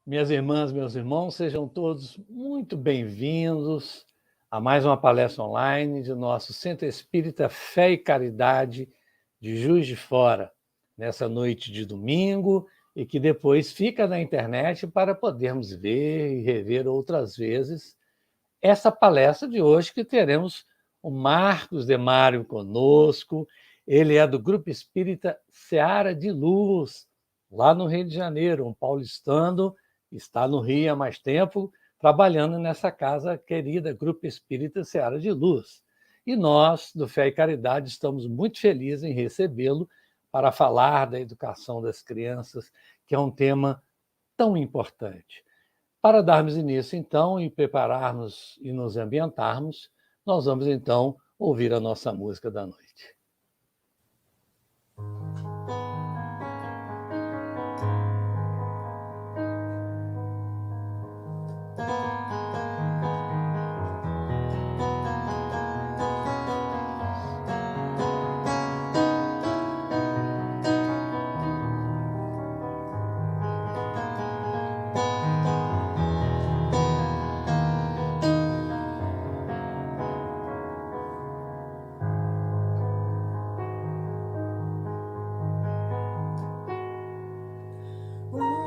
Minhas irmãs, meus irmãos, sejam todos muito bem-vindos a mais uma palestra online de nosso Centro Espírita Fé e Caridade de Juiz de Fora, nessa noite de domingo, e que depois fica na internet para podermos ver e rever outras vezes essa palestra de hoje, que teremos o Marcos Demário conosco. Ele é do Grupo Espírita Seara de Luz, lá no Rio de Janeiro, um paulistano, está no Rio há mais tempo, trabalhando nessa casa querida, Grupo Espírita Seara de Luz. E nós, do Fé e Caridade, estamos muito felizes em recebê-lo para falar da educação das crianças, que é um tema tão importante. Para darmos início, então, e prepararmos e nos ambientarmos, nós vamos, então, ouvir a nossa música da noite.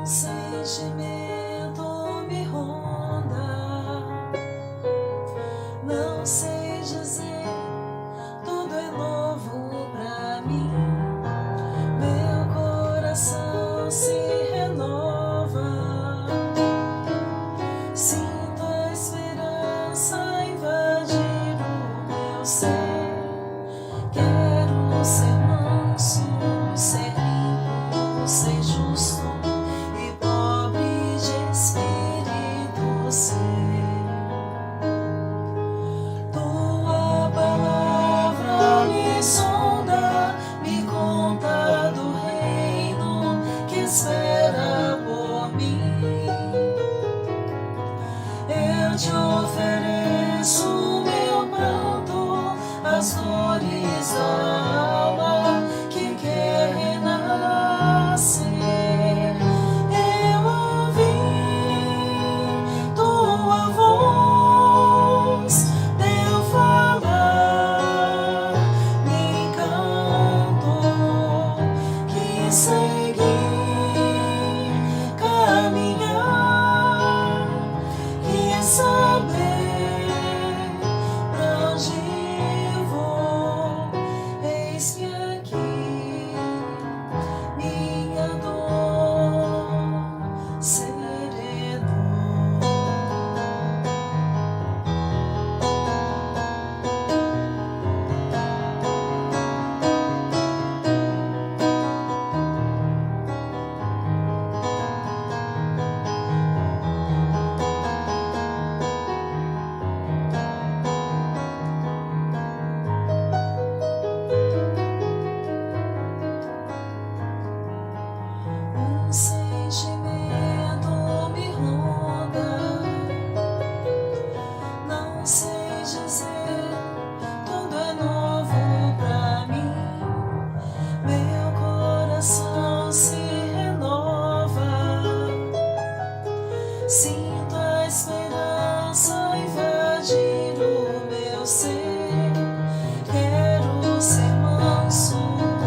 Sentimento me ronda, não sei dizer, tudo é novo pra mim. Meu coração se renova, sinto a esperança invadir o meu ser. Quero ser manso, ser limpo, ser justo, te ofereço meu pranto, as dores da alma que quer renascer. Eu ouvi tua voz, teu falar me encantou, que seguir, caminhar e saber pra onde vou. Eis-me aqui, minha dor sereno. Sentimento me ronda, não sei dizer, tudo é novo pra mim. Meu coração se renova, sinto a esperança invadir o meu ser. Quero ser manso,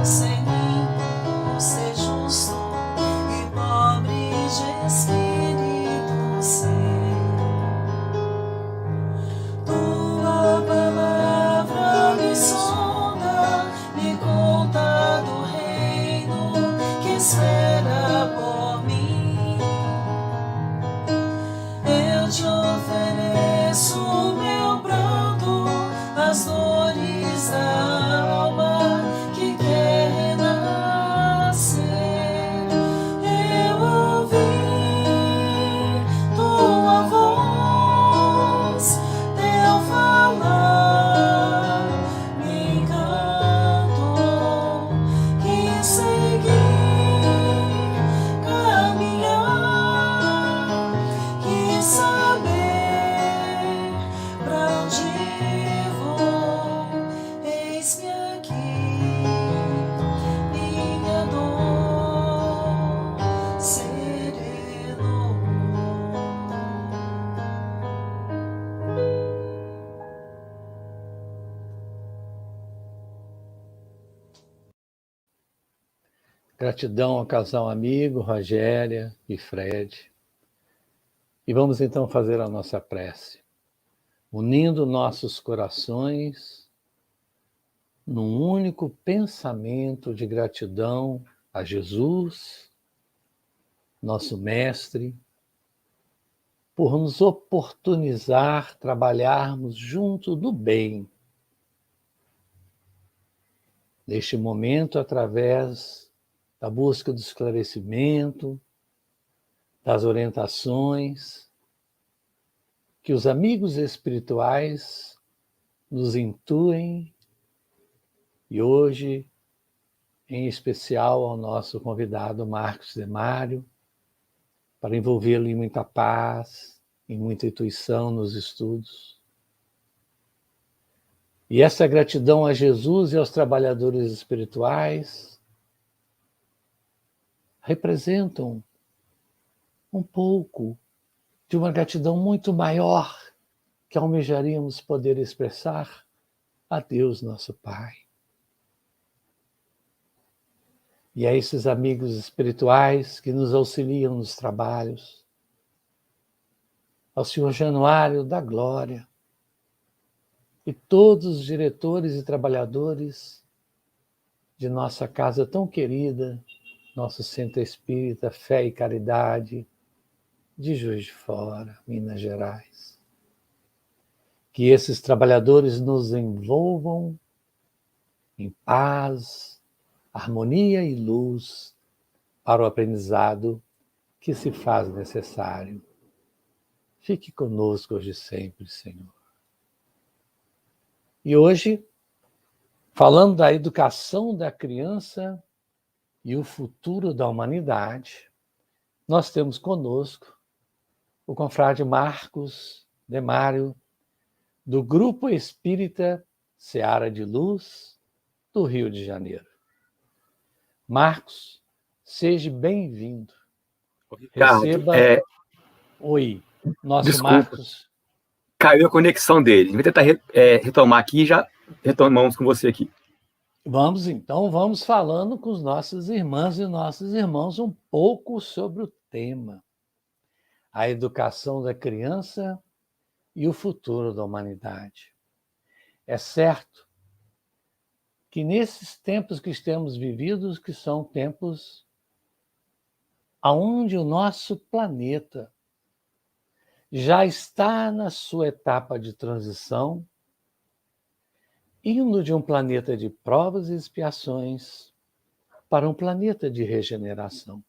ser limpo, ser justo, pobre de espírito ser. Tua palavra me sonda, me conta do reino que espera por mim. Eu te ofereço meu pranto, as dores da alma que quer renascer. Tua voz, teu falar me encantou, que seguir, caminhar e saber Gratidão ao casal amigo, Rogéria e Fred. E vamos então fazer a nossa prece, unindo nossos corações num único pensamento de gratidão a Jesus, nosso Mestre, por nos oportunizar trabalharmos junto do bem. Neste momento, através da busca do esclarecimento, das orientações que os amigos espirituais nos intuem, e hoje, em especial, ao nosso convidado Marcos Demário, para envolvê-lo em muita paz, em muita intuição nos estudos. E essa gratidão a Jesus e aos trabalhadores espirituais representam um pouco de uma gratidão muito maior que almejaríamos poder expressar a Deus, nosso Pai. E a esses amigos espirituais que nos auxiliam nos trabalhos, ao Senhor Januário da Glória e todos os diretores e trabalhadores de nossa casa tão querida, nosso Centro Espírita Fé e Caridade, de Juiz de Fora, Minas Gerais. Que esses trabalhadores nos envolvam em paz, harmonia e luz para o aprendizado que se faz necessário. Fique conosco hoje e sempre, Senhor. E hoje, falando da educação da criança e o futuro da humanidade, nós temos conosco o confrade Marcos Demário, do Grupo Espírita Seara de Luz, do Rio de Janeiro. Marcos, seja bem-vindo. Ricardo, Receba... Oi, nosso desculpa, Marcos. Caiu a conexão dele. Vou tentar retomar aqui e já retomamos com você aqui. Vamos falando com os nossos irmãs e nossos irmãos um pouco sobre o tema. A educação da criança e o futuro da humanidade. É certo que nesses tempos que estamos vividos, que são tempos onde o nosso planeta já está na sua etapa de transição, indo de um planeta de provas e expiações para um planeta de regeneração.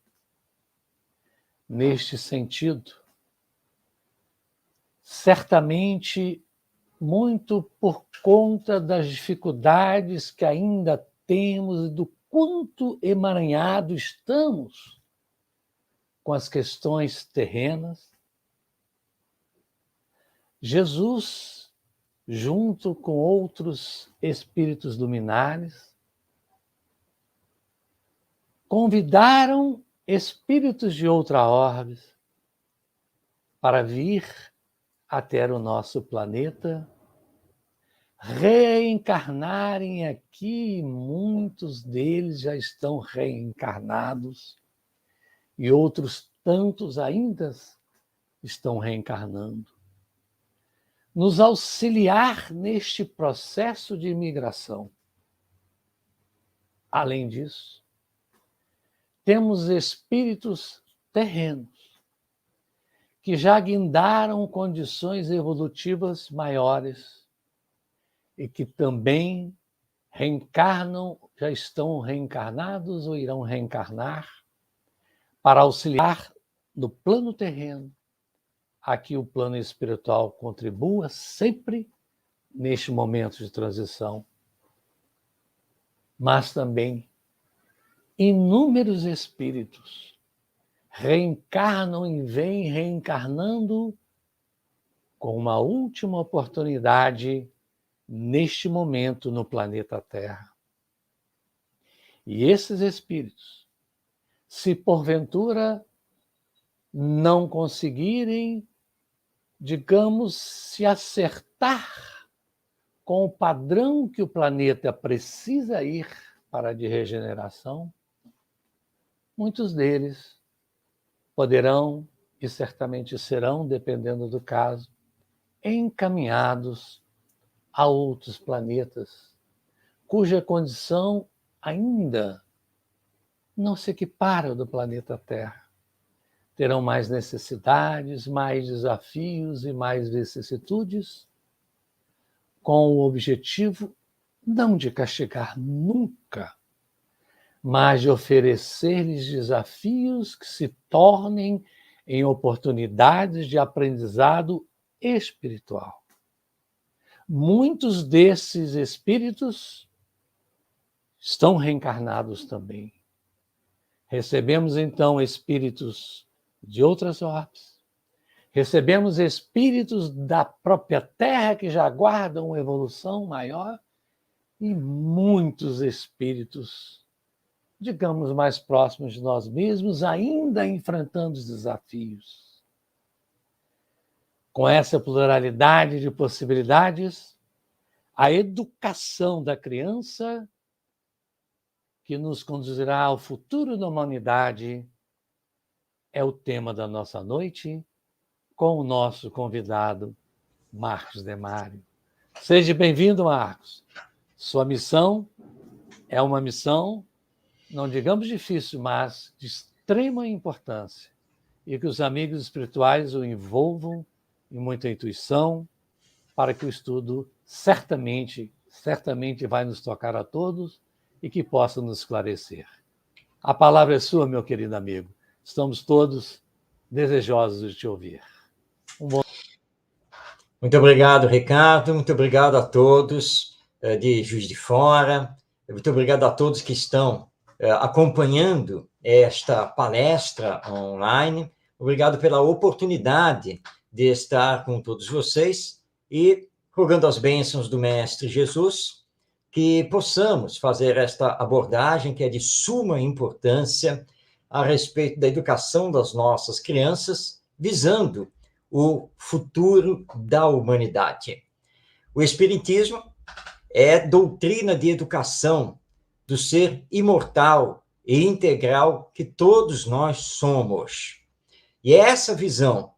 Neste sentido, certamente muito por conta das dificuldades que ainda temos e do quanto emaranhado estamos com as questões terrenas, Jesus, junto com outros espíritos luminares, convidaram espíritos de outra orbe para vir até o nosso planeta, reencarnarem aqui, muitos deles já estão reencarnados e outros tantos ainda estão reencarnando. Nos auxiliar neste processo de imigração. Além disso, temos espíritos terrenos que já guindaram condições evolutivas maiores e que também reencarnam, já estão reencarnados ou irão reencarnar para auxiliar no plano terreno a que o plano espiritual contribua sempre neste momento de transição. Mas também inúmeros espíritos reencarnam e vêm reencarnando com uma última oportunidade neste momento no planeta Terra. E esses espíritos, se porventura não conseguirem, digamos, se acertar com o padrão que o planeta precisa ir para de regeneração, muitos deles poderão e certamente serão, dependendo do caso, encaminhados a outros planetas, cuja condição ainda não se equipara do planeta Terra. Terão mais necessidades, mais desafios e mais vicissitudes, com o objetivo não de castigar nunca, mas de oferecer-lhes desafios que se tornem em oportunidades de aprendizado espiritual. Muitos desses espíritos estão reencarnados também. Recebemos, então, espíritos de outras orbes. Recebemos espíritos da própria Terra que já aguardam uma evolução maior e muitos espíritos, digamos, mais próximos de nós mesmos, ainda enfrentando os desafios. Com essa pluralidade de possibilidades, a educação da criança, que nos conduzirá ao futuro da humanidade, é o tema da nossa noite, com o nosso convidado, Marcos Demário. Seja bem-vindo, Marcos. Sua missão é uma missão, não digamos difícil, mas de extrema importância, e que os amigos espirituais o envolvam em muita intuição, para que o estudo certamente vai nos tocar a todos e que possa nos esclarecer. A palavra é sua, meu querido amigo. Estamos todos desejosos de te ouvir. Muito obrigado, Ricardo. Muito obrigado a todos de Juiz de Fora. Muito obrigado a todos que estão acompanhando esta palestra online. Obrigado pela oportunidade de estar com todos vocês e rogando as bênçãos do Mestre Jesus, que possamos fazer esta abordagem que é de suma importância a respeito da educação das nossas crianças, visando o futuro da humanidade. O Espiritismo é doutrina de educação do ser imortal e integral que todos nós somos. E essa visão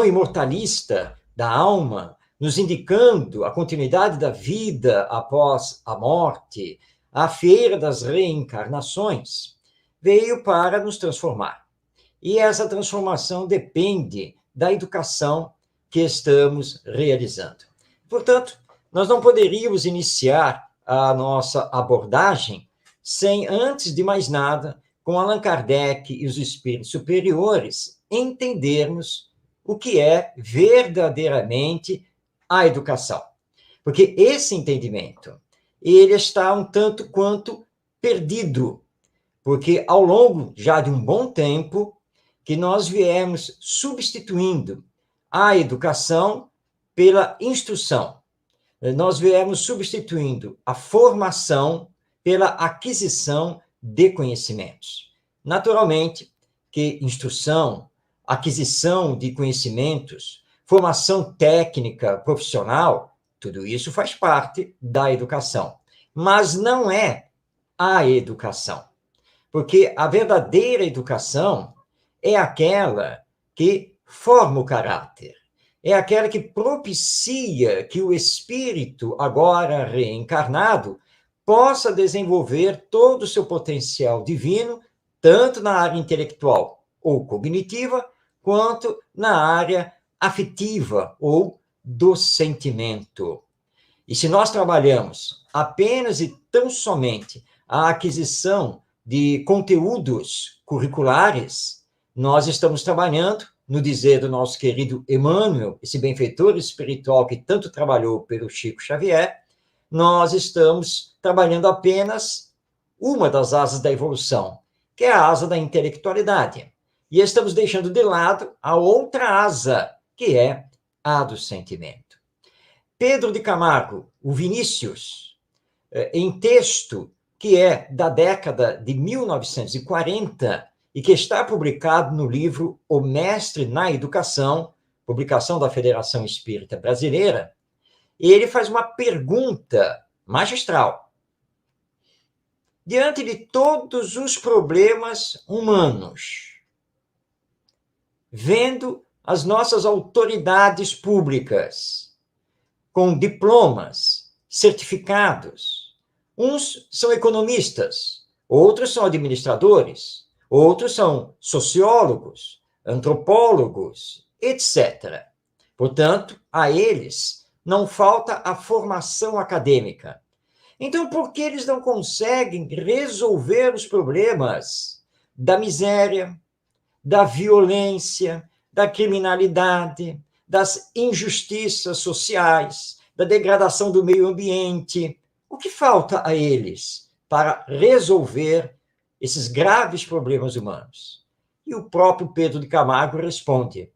imortalista da alma, nos indicando a continuidade da vida após a morte, a feira das reencarnações, veio para nos transformar. E essa transformação depende da educação que estamos realizando. Portanto, nós não poderíamos iniciar a nossa abordagem sem, antes de mais nada, com Allan Kardec e os espíritos superiores, entendermos o que é verdadeiramente a educação. Porque esse entendimento, ele está um tanto quanto perdido, porque ao longo já de um bom tempo que nós viemos substituindo a educação pela instrução. Nós viemos substituindo a formação pela aquisição de conhecimentos. Naturalmente que instrução, aquisição de conhecimentos, formação técnica, profissional, tudo isso faz parte da educação. Mas não é a educação. Porque a verdadeira educação é aquela que forma o caráter, é aquela que propicia que o espírito, agora reencarnado, possa desenvolver todo o seu potencial divino, tanto na área intelectual ou cognitiva, quanto na área afetiva ou do sentimento. E se nós trabalhamos apenas e tão somente a aquisição de conteúdos curriculares, nós estamos trabalhando, no dizer do nosso querido Emmanuel, esse benfeitor espiritual que tanto trabalhou pelo Chico Xavier, nós estamos trabalhando apenas uma das asas da evolução, que é a asa da intelectualidade. E estamos deixando de lado a outra asa, que é a do sentimento. Pedro de Camargo, o Vinícius, em texto que é da década de 1940 e que está publicado no livro O Mestre na Educação, publicação da Federação Espírita Brasileira, ele faz uma pergunta magistral. diante de todos os problemas humanos, vendo as nossas autoridades públicas com diplomas, certificados. Uns são economistas, outros são administradores, outros são sociólogos, antropólogos, etc. Portanto, a eles não falta a formação acadêmica. Então, por que eles não conseguem resolver os problemas da miséria, da violência, da criminalidade, das injustiças sociais, da degradação do meio ambiente? O que falta a eles para resolver esses graves problemas humanos? E o próprio Pedro de Camargo responde: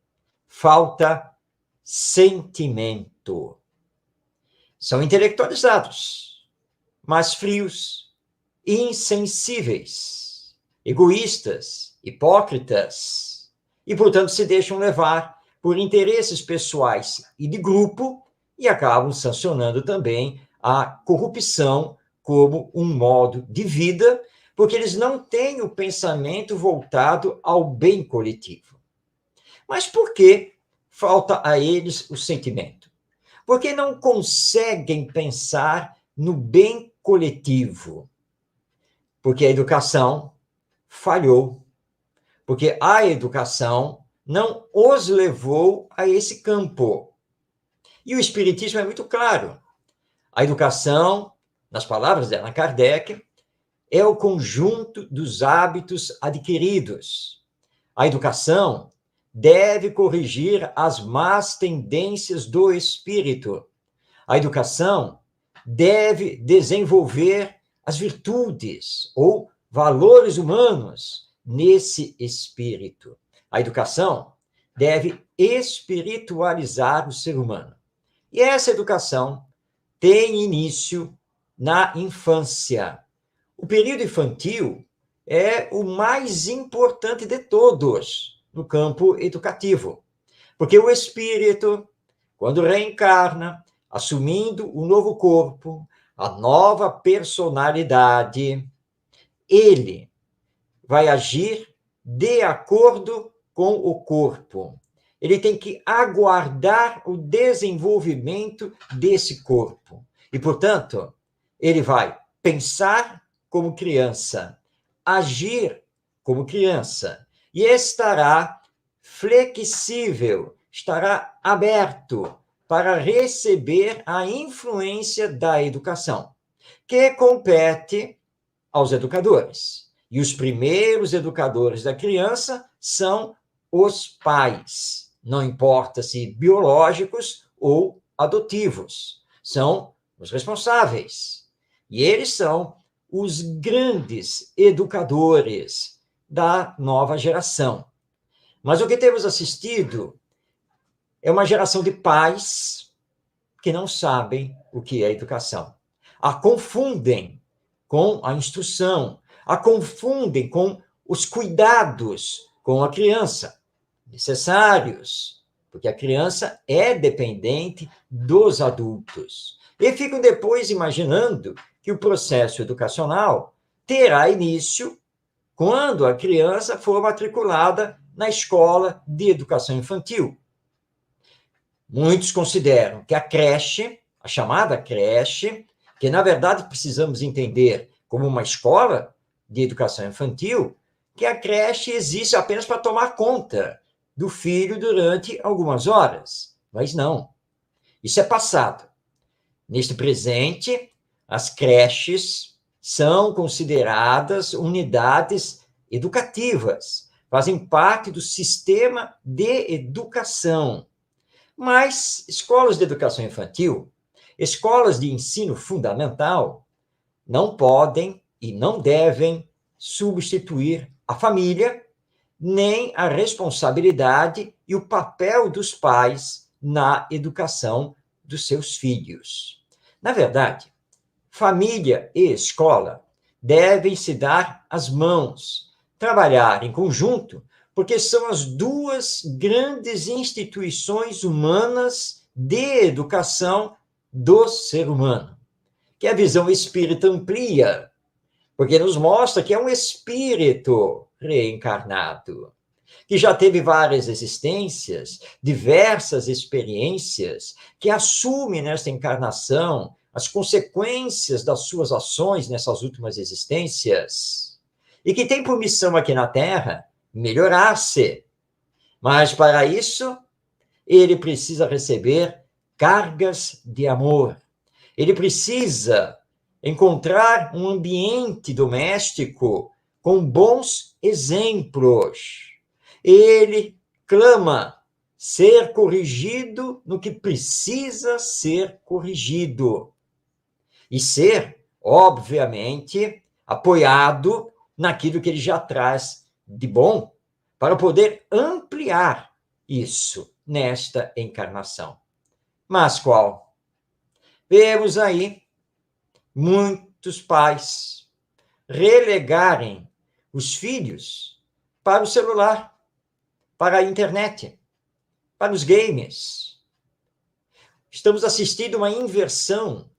falta sentimento. São intelectualizados, mas frios, insensíveis, egoístas, hipócritas, e, portanto, se deixam levar por interesses pessoais e de grupo e acabam sancionando também a corrupção como um modo de vida, porque eles não têm o pensamento voltado ao bem coletivo. Mas por que falta a eles o sentimento? Porque não conseguem pensar no bem coletivo. Porque a educação falhou. Porque a educação não os levou a esse campo. E o Espiritismo é muito claro. A educação, nas palavras de Allan Kardec, é o conjunto dos hábitos adquiridos. A educação deve corrigir as más tendências do espírito. A educação deve desenvolver as virtudes ou valores humanos nesse espírito. A educação deve espiritualizar o ser humano. E essa educação tem início na infância. O período infantil é o mais importante de todos no campo educativo, porque o espírito, quando reencarna, assumindo o novo corpo, a nova personalidade, ele vai agir de acordo com o corpo. Ele tem que aguardar o desenvolvimento desse corpo. E, portanto, ele vai pensar como criança, agir como criança, e estará flexível, estará aberto para receber a influência da educação, que compete aos educadores. E os primeiros educadores da criança são os pais, não importa se biológicos ou adotivos, são os responsáveis. E eles são os grandes educadores da nova geração. Mas o que temos assistido é uma geração de pais que não sabem o que é educação. A confundem com a instrução, a confundem com os cuidados com a criança, necessários, porque a criança é dependente dos adultos. E ficam depois imaginando que o processo educacional terá início quando a criança for matriculada na escola de educação infantil. Muitos consideram que a creche, a chamada creche, que na verdade precisamos entender como uma escola de educação infantil, que a creche existe apenas para tomar conta do filho durante algumas horas. Mas não. Isso é passado. Neste presente, as creches são consideradas unidades educativas, fazem parte do sistema de educação. Mas escolas de educação infantil, escolas de ensino fundamental, não podem e não devem substituir a família, nem a responsabilidade e o papel dos pais na educação dos seus filhos. Na verdade, família e escola devem se dar as mãos, trabalhar em conjunto, porque são as duas grandes instituições humanas de educação do ser humano, que a visão espírita amplia, porque nos mostra que é um espírito reencarnado, que já teve várias existências, diversas experiências, que assume nesta encarnação as consequências das suas ações nessas últimas existências, e que tem por missão aqui na Terra melhorar-se. Mas para isso, ele precisa receber cargas de amor. Ele precisa encontrar um ambiente doméstico com bons exemplos. Ele clama ser corrigido no que precisa ser corrigido. E ser, obviamente, apoiado naquilo que ele já traz de bom, para poder ampliar isso nesta encarnação. Mas qual? Vemos aí muitos pais relegarem os filhos para o celular, para a internet, para os games. Estamos assistindo uma inversão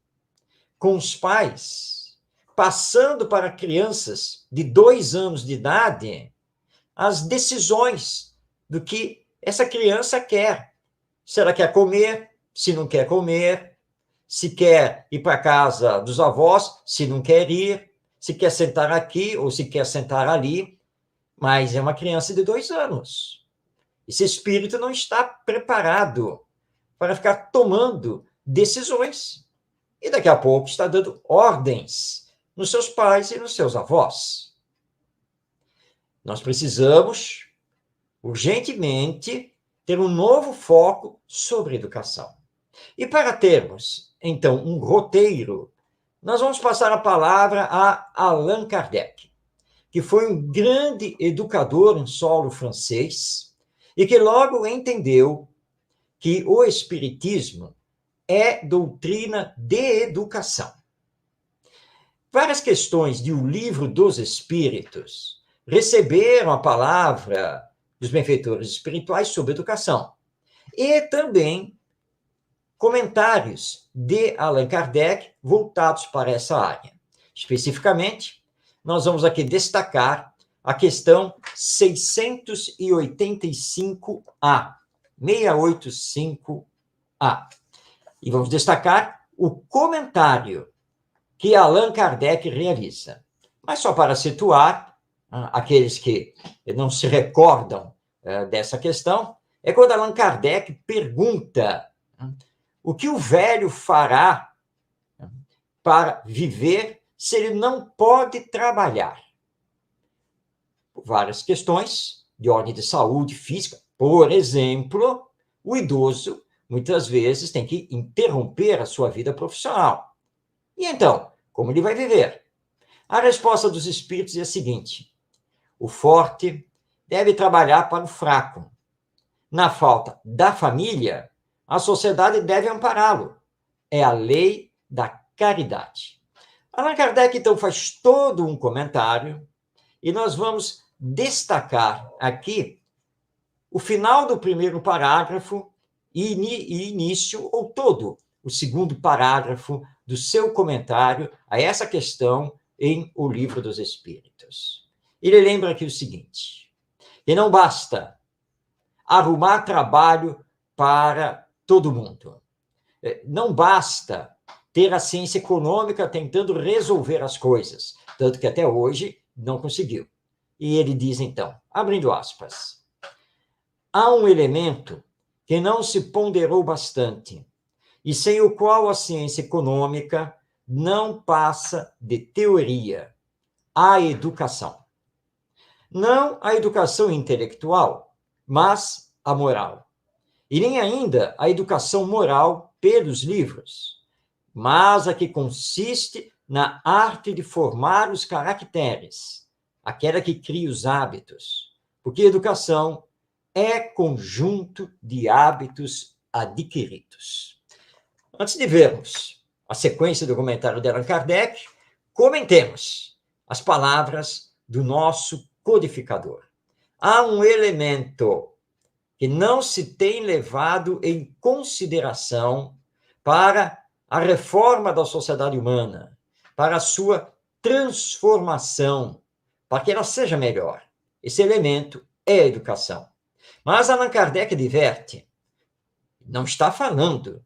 com os pais, passando para crianças de 2 anos de idade as decisões do que essa criança quer. Se ela quer comer, se não quer comer, se quer ir para a casa dos avós, se não quer ir, se quer sentar aqui ou se quer sentar ali, mas é uma criança de 2 anos. Esse espírito não está preparado para ficar tomando decisões. E daqui a pouco está dando ordens nos seus pais e nos seus avós. Nós precisamos, urgentemente, ter um novo foco sobre educação. E para termos, então, um roteiro, nós vamos passar a palavra a Allan Kardec, que foi um grande educador em solo francês e que logo entendeu que o Espiritismo é doutrina de educação. Várias questões de O Livro dos Espíritos receberam a palavra dos benfeitores espirituais sobre educação. E também comentários de Allan Kardec voltados para essa área. Especificamente, nós vamos aqui destacar a questão 685A, 685A. E vamos destacar o comentário que Allan Kardec realiza. Mas só para situar aqueles que não se recordam dessa questão, é quando Allan Kardec pergunta o que o velho fará para viver se ele não pode trabalhar. Por várias questões de ordem de saúde física. Por exemplo, o idoso muitas vezes tem que interromper a sua vida profissional. E então, como ele vai viver? A resposta dos espíritos é a seguinte: o forte deve trabalhar para o fraco. Na falta da família, a sociedade deve ampará-lo. É a lei da caridade. Allan Kardec, então, faz todo um comentário e nós vamos destacar aqui o final do primeiro parágrafo e início, ou todo o segundo parágrafo do seu comentário a essa questão em O Livro dos Espíritos. Ele lembra aqui o seguinte: que não basta arrumar trabalho para todo mundo. Não basta ter a ciência econômica tentando resolver as coisas, tanto que até hoje não conseguiu. E ele diz, então, abrindo aspas, há um elemento que não se ponderou bastante e sem o qual a ciência econômica não passa de teoria: a educação. Não a educação intelectual, mas a moral. E nem ainda a educação moral pelos livros, mas a que consiste na arte de formar os caracteres, aquela que cria os hábitos, porque educação é conjunto de hábitos adquiridos. Antes de vermos a sequência do comentário de Allan Kardec, comentemos as palavras do nosso codificador. Há um elemento que não se tem levado em consideração para a reforma da sociedade humana, para a sua transformação, para que ela seja melhor. Esse elemento é a educação. Mas Allan Kardec adverte, não está falando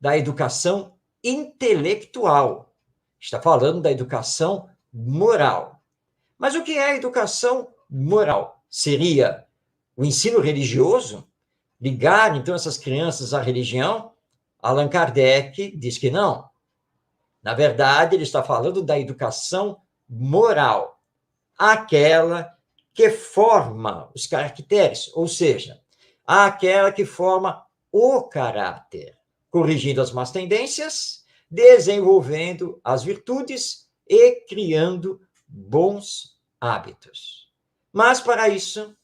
da educação intelectual, está falando da educação moral. Mas o que é a educação moral? Seria o ensino religioso? Ligar, então, essas crianças à religião? Allan Kardec diz que não. Na verdade, ele está falando da educação moral, aquela que forma os caracteres, ou seja, aquela que forma o caráter, corrigindo as más tendências, desenvolvendo as virtudes e criando bons hábitos. Mas, para isso,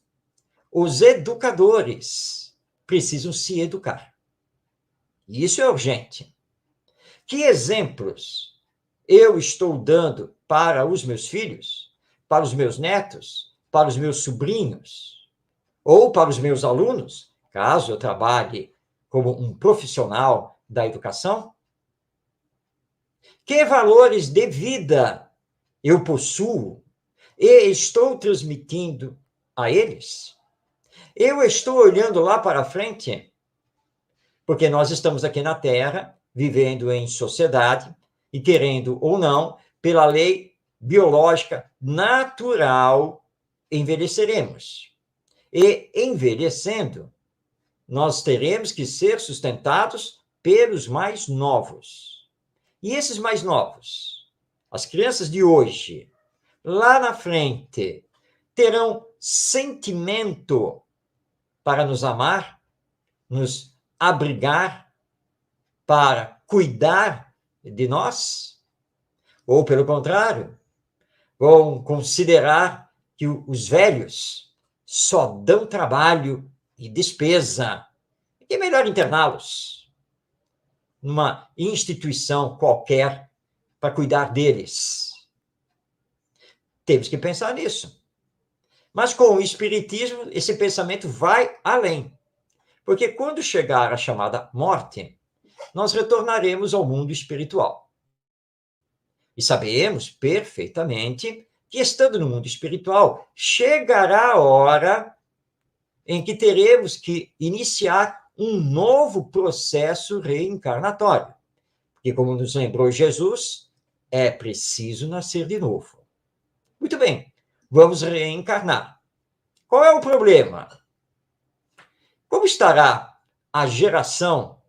os educadores precisam se educar. E isso é urgente. Que exemplos eu estou dando para os meus filhos, para os meus netos, para os meus sobrinhos, ou para os meus alunos, caso eu trabalhe como um profissional da educação? Que valores de vida eu possuo e estou transmitindo a eles? Eu estou olhando lá para frente, porque nós estamos aqui na Terra, vivendo em sociedade, e querendo ou não, pela lei biológica natural, envelheceremos. E, envelhecendo, nós teremos que ser sustentados pelos mais novos. E esses mais novos, as crianças de hoje, lá na frente, terão sentimento para nos amar, nos abrigar, para cuidar de nós? Ou, pelo contrário, vão considerar que os velhos só dão trabalho e despesa, que é melhor interná-los numa instituição qualquer para cuidar deles. Temos que pensar nisso. Mas com o Espiritismo, esse pensamento vai além. Porque quando chegar a chamada morte, nós retornaremos ao mundo espiritual. E sabemos perfeitamente que, estando no mundo espiritual, chegará a hora em que teremos que iniciar um novo processo reencarnatório. Porque, como nos lembrou Jesus, é preciso nascer de novo. Muito bem, vamos reencarnar. Qual é o problema? Como estará a geração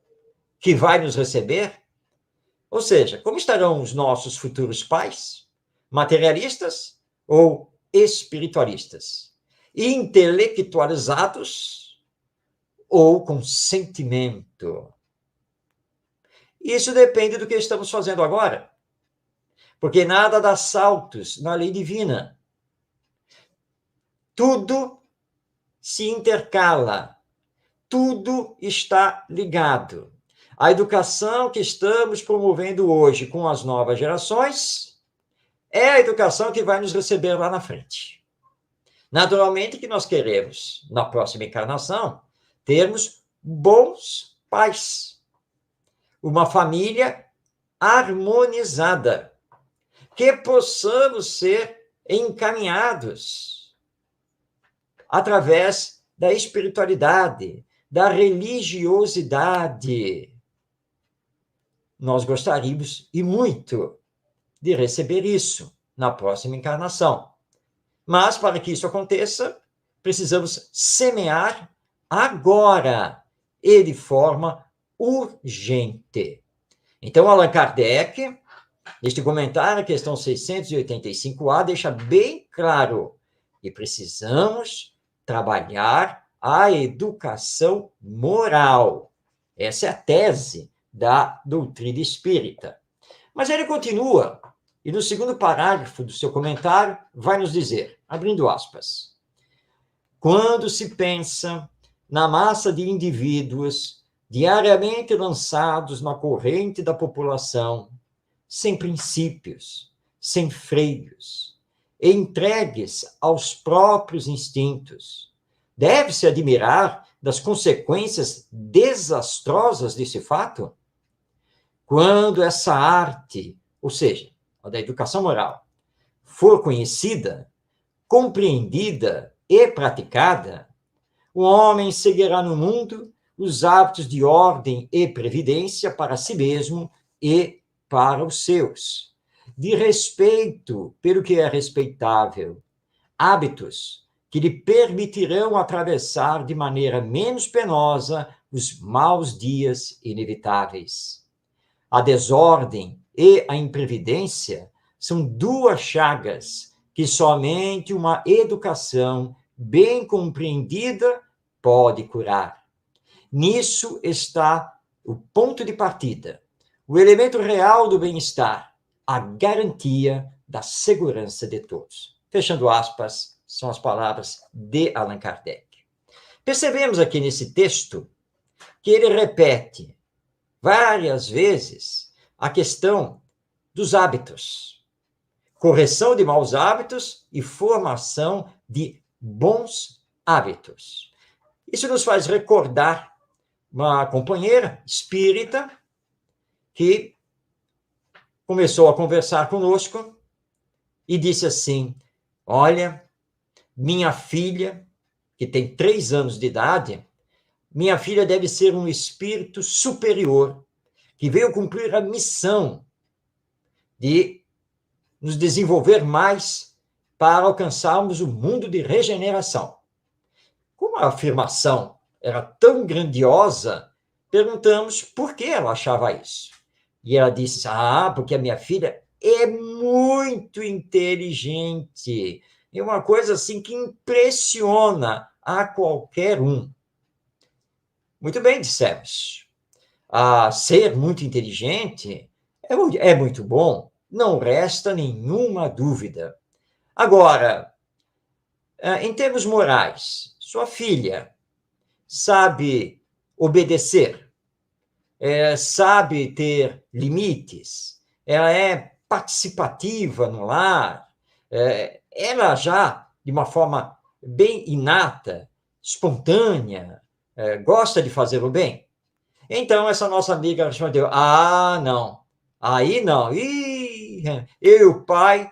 que vai nos receber? Ou seja, como estarão os nossos futuros pais? Materialistas ou espiritualistas? Intelectualizados ou com sentimento? Isso depende do que estamos fazendo agora. Porque nada dá saltos na lei divina. Tudo se intercala. Tudo está ligado. A educação que estamos promovendo hoje com as novas gerações é a educação que vai nos receber lá na frente. Naturalmente que nós queremos, na próxima encarnação, termos bons pais. Uma família harmonizada. Que possamos ser encaminhados através da espiritualidade, da religiosidade. Nós gostaríamos, e muito, de receber isso na próxima encarnação. Mas, para que isso aconteça, precisamos semear agora e de forma urgente. Então, Allan Kardec, neste comentário, a questão 685A, deixa bem claro que precisamos trabalhar a educação moral. Essa é a tese da doutrina espírita. Mas ele continua, e no segundo parágrafo do seu comentário, vai nos dizer, abrindo aspas, quando se pensa na massa de indivíduos diariamente lançados na corrente da população, sem princípios, sem freios, entregues aos próprios instintos, deve-se admirar das consequências desastrosas desse fato? Quando essa arte, ou seja, a da educação moral, for conhecida, compreendida e praticada, o homem seguirá no mundo os hábitos de ordem e previdência para si mesmo e para os seus, de respeito pelo que é respeitável, hábitos que lhe permitirão atravessar de maneira menos penosa os maus dias inevitáveis. A desordem e a imprevidência são duas chagas que somente uma educação bem compreendida pode curar. Nisso está o ponto de partida, o elemento real do bem-estar, a garantia da segurança de todos. Fechando aspas, são as palavras de Allan Kardec. Percebemos aqui nesse texto que ele repete várias vezes a questão dos hábitos. Correção de maus hábitos e formação de bons hábitos. Isso nos faz recordar uma companheira espírita que começou a conversar conosco e disse assim: olha, minha filha, que tem 3 anos de idade, minha filha deve ser um espírito superior, que veio cumprir a missão de nos desenvolver mais para alcançarmos o mundo de regeneração. Como a afirmação era tão grandiosa, perguntamos por que ela achava isso. E ela disse: porque a minha filha é muito inteligente. É uma coisa assim que impressiona a qualquer um. Muito bem, dissemos. Ser muito inteligente é muito bom, não resta nenhuma dúvida. Agora, em termos morais, sua filha sabe obedecer, sabe ter limites, ela é participativa no lar, ela já, de uma forma bem inata, espontânea, gosta de fazer o bem. Então, essa nossa amiga respondeu: não, aí não, eu e o pai,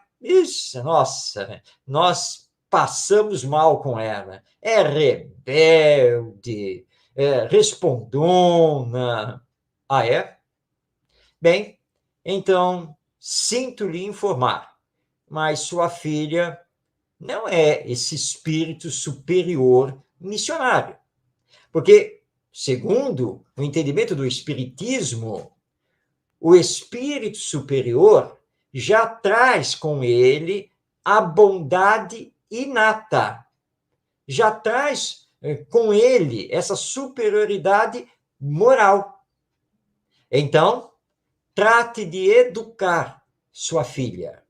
nossa, nós passamos mal com ela, é rebelde, respondona. É? Bem, então, sinto lhe informar, mas sua filha não é esse espírito superior missionário. Porque, segundo o entendimento do Espiritismo, o espírito superior já traz com ele a bondade inata, já traz com ele essa superioridade moral. Então, trate de educar sua filha,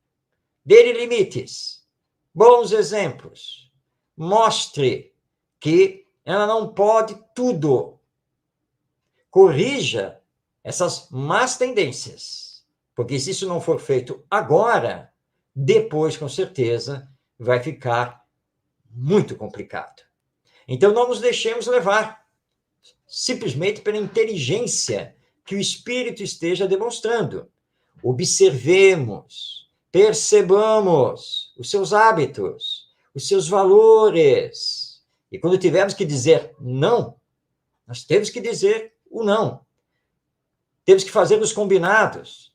dê-lhe limites, bons exemplos, mostre que ela não pode tudo, corrija essas más tendências, porque se isso não for feito agora, depois, com certeza, vai ficar muito complicado. Então, não nos deixemos levar simplesmente pela inteligência que o espírito esteja demonstrando. Observemos, percebamos os seus hábitos, os seus valores. E quando tivermos que dizer não, nós temos que dizer o não. Temos que fazer os combinados,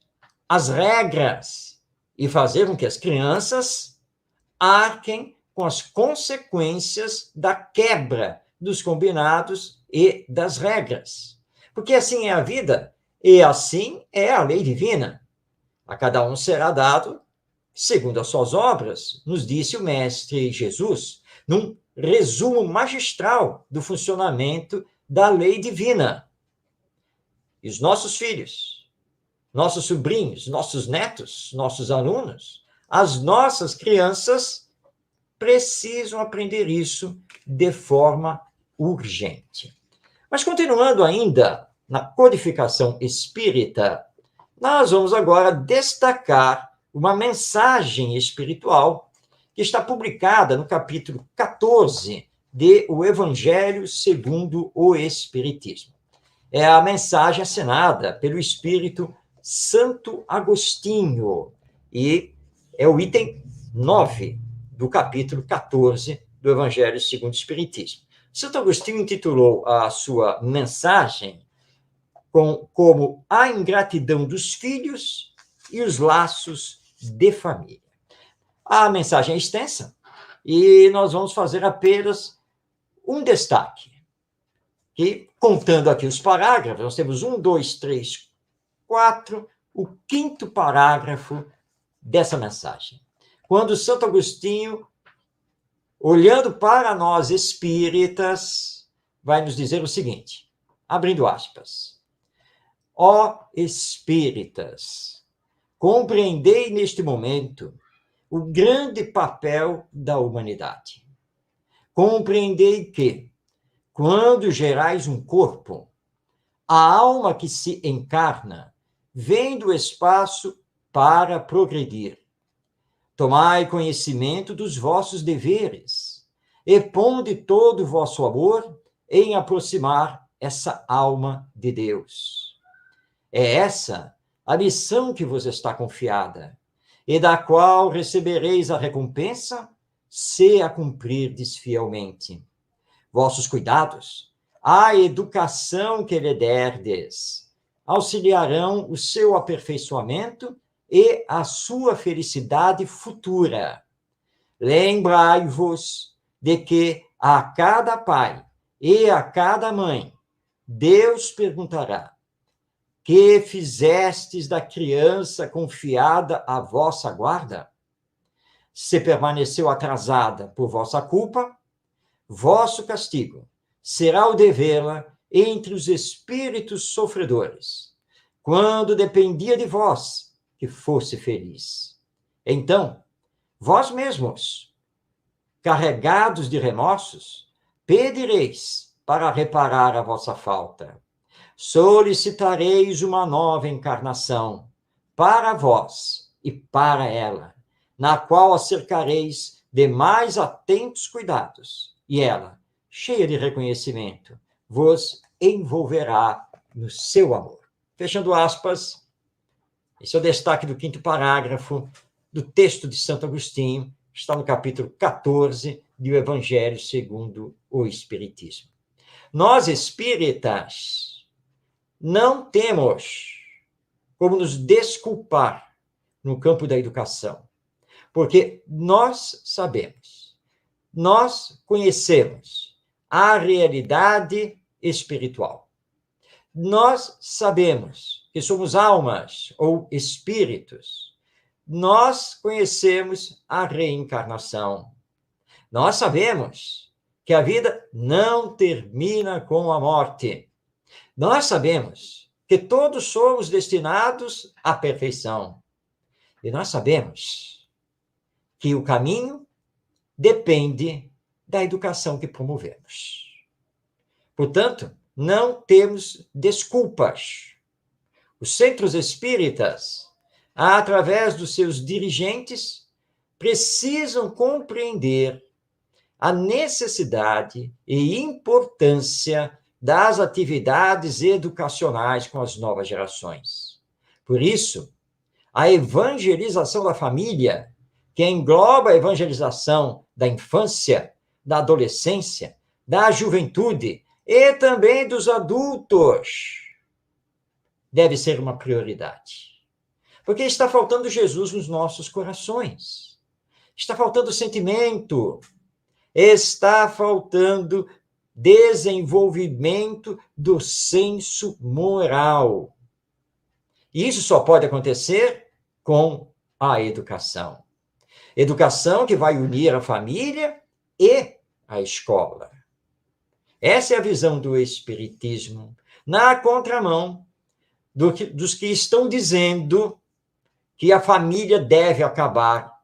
as regras, e fazer com que as crianças arquem com as consequências da quebra dos combinados e das regras. Porque assim é a vida, e assim é a lei divina. A cada um será dado segundo as suas obras, nos disse o Mestre Jesus, num resumo magistral do funcionamento da lei divina. E os nossos filhos, nossos sobrinhos, nossos netos, nossos alunos, as nossas crianças precisam aprender isso de forma urgente. Mas continuando ainda na codificação espírita, nós vamos agora destacar uma mensagem espiritual que está publicada no capítulo 14 de O Evangelho segundo o Espiritismo. É a mensagem assinada pelo Espírito Santo Agostinho, e é o item 9 do capítulo 14 do Evangelho segundo o Espiritismo. Santo Agostinho intitulou a sua mensagem como a ingratidão dos filhos e os laços de família. A mensagem é extensa e nós vamos fazer apenas um destaque. Que, contando aqui os parágrafos, nós temos 1, 2, 3, 4, o 5º parágrafo dessa mensagem. Quando Santo Agostinho, olhando para nós espíritas, vai nos dizer o seguinte, abrindo aspas, ó espíritas, compreendei neste momento o grande papel da humanidade. Compreendei que, quando gerais um corpo, a alma que se encarna vem do espaço para progredir. Tomai conhecimento dos vossos deveres e ponde todo o vosso amor em aproximar essa alma de Deus. É essa a missão que vos está confiada e da qual recebereis a recompensa se a cumprirdes fielmente. Vossos cuidados, a educação que lhe derdes, auxiliarão o seu aperfeiçoamento e a sua felicidade futura. Lembrai-vos de que a cada pai e a cada mãe, Deus perguntará: que fizestes da criança confiada à vossa guarda? Se permaneceu atrasada por vossa culpa, vosso castigo será o de vê-la entre os espíritos sofredores, quando dependia de vós que fosse feliz. Então, vós mesmos, carregados de remorsos, pedireis para reparar a vossa falta. Solicitareis uma nova encarnação para vós e para ela, na qual a cercareis de mais atentos cuidados, e ela, cheia de reconhecimento, vos envolverá no seu amor. Fechando aspas, esse é o destaque do 5º parágrafo do texto de Santo Agostinho, está no capítulo 14 do Evangelho segundo o Espiritismo. Nós, espíritas, não temos como nos desculpar no campo da educação, porque nós sabemos, nós conhecemos a realidade espiritual. Nós sabemos que somos almas ou espíritos. Nós conhecemos a reencarnação. Nós sabemos que a vida não termina com a morte. Nós sabemos que todos somos destinados à perfeição. E nós sabemos que o caminho depende da educação que promovemos. Portanto, não temos desculpas. Os centros espíritas, através dos seus dirigentes, precisam compreender a necessidade e importância das atividades educacionais com as novas gerações. Por isso, a evangelização da família, que engloba a evangelização da infância, da adolescência, da juventude e também dos adultos, deve ser uma prioridade. Porque está faltando Jesus nos nossos corações. Está faltando sentimento. Está faltando desenvolvimento do senso moral. E isso só pode acontecer com a educação. Educação que vai unir a família e a escola. Essa é a visão do Espiritismo, na contramão dos que estão dizendo que a família deve acabar,